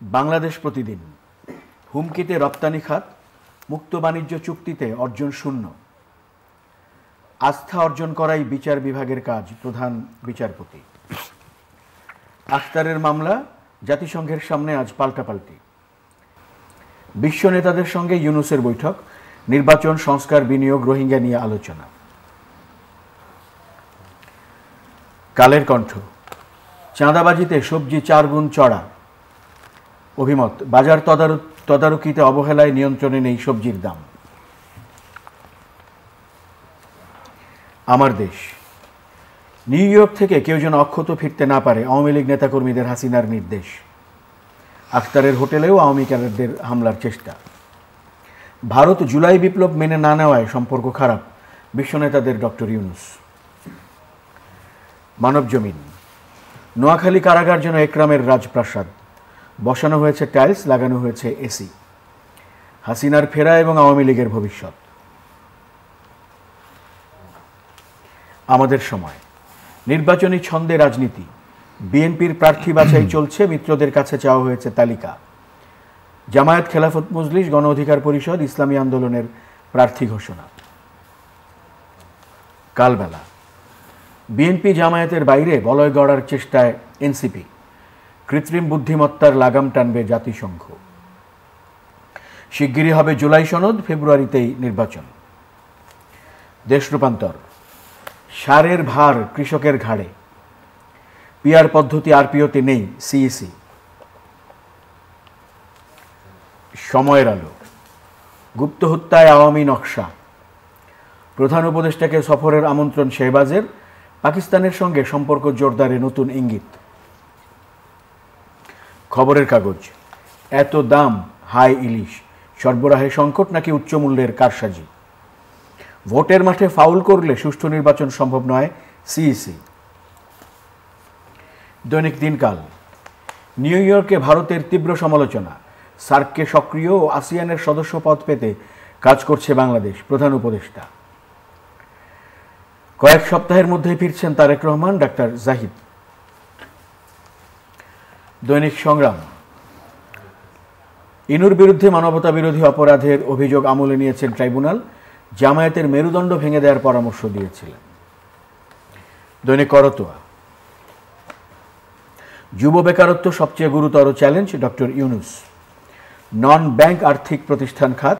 বাংলাদেশ প্রতিদিন। হুমকিতে রপ্তানি খাত, মুক্ত বাণিজ্য চুক্তিতে অর্জন শূন্য। আস্থা অর্জন করাই বিচার বিভাগের কাজ, প্রধান বিচারপতি। আখতারের মামলা, জাতিসংঘের সামনে আজ পাল্টাপাল্টি। বিশ্ব নেতাদের সঙ্গে ইউনূসের বৈঠক, নির্বাচন, সংস্কার, বিনিয়োগ, রোহিঙ্গা নিয়ে আলোচনা। কালের কণ্ঠ, চাঁদাবাজিতে সবজি 4 গুণ চড়া। অভিমত, বাজার তদারকিতে অবহেলায় নিয়ন্ত্রণে নেই সবজির দাম। আমার দেশ, নিউ ইয়র্ক থেকে কেউ যেন অক্ষত ফিরতে না পারে, আওয়ামী লীগ নেতাকর্মীদের হাসিনার নির্দেশ। আখতারের হোটেলেও আওয়ামী ক্যাডারদের হামলার চেষ্টা। ভারত জুলাই বিপ্লব মেনে না নেওয়ায় সম্পর্ক খারাপ, বিশ্বনেতাদের ডক্টর ইউনূস। মানবজমিন, নোয়াখালী কারাগার যেন একরামের রাজপ্রাসাদ। বসানো হয়েছে টাইলস, লাগানো হয়েছে এসি। হাসিনার ফেরা এবং আওয়ামী লীগের ভবিষ্যৎ। আমাদের সময়, নির্বাচনী ছন্দে রাজনীতি। বিএনপির প্রার্থী বাছাই চলছে, মিত্রদের কাছে চাওয়া হয়েছে তালিকা। জামায়াত, খেলাফত মজলিস, গণ অধিকার পরিষদ, ইসলামী আন্দোলনের প্রার্থী ঘোষণা। কালবেলা, বিএনপি জামায়াতের বাইরে বলয় গড়ার চেষ্টায় এনসিপি। কৃত্রিম বুদ্ধিমত্তার লাগাম টানবে জাতিসংঘ। শিগগিরই হবে জুলাই সনদ, ফেব্রুয়ারিতেই নির্বাচন। দেশ রূপান্তর, সারের ভার কৃষকের ঘাড়ে। পিআর পদ্ধতি আরপিওতে নেই, সিইসি। সময়ের আলো, গুপ্ত হত্যায় আওয়ামী নকশা। প্রধান উপদেষ্টাকে সফরের আমন্ত্রণ শেহবাজের, পাকিস্তানের সঙ্গে সম্পর্ক জোরদারে নতুন ইঙ্গিত। খবরের কাগজ, এত দাম, হাই ইলিশ, সরবরাহে সংকট নাকি উচ্চমূল্যের কারসাজি। ভোটের মাঠে ফাউল করলে সুষ্ঠু নির্বাচন সম্ভব নয়, সিইসি। দৈনিক দিনকাল, নিউ ইয়র্কে ভারতের তীব্র সমালোচনা। সার্ককে সক্রিয় ও আসিয়ানের সদস্য পদ পেতে কাজ করছে বাংলাদেশ, প্রধান উপদেষ্টা। কয়েক সপ্তাহের মধ্যেই ফিরছেন তারেক রহমান, ডাক্তার জাহিদ। দৈনিক সংগ্রাম, ইনুর বিরুদ্ধে মানবতা বিরোধী অপরাধের অভিযোগ আমলে নিয়েছেন ট্রাইব্যুনাল। জামায়াতের মেরুদণ্ড ভেঙে দেওয়ার পরামর্শ দিয়েছিলেন। দৈনিক করতোয়া, যুব বেকারত্ব সবচেয়ে গুরুতর চ্যালেঞ্জ, ডক্টর ইউনূস। নন ব্যাংক আর্থিক প্রতিষ্ঠান খাত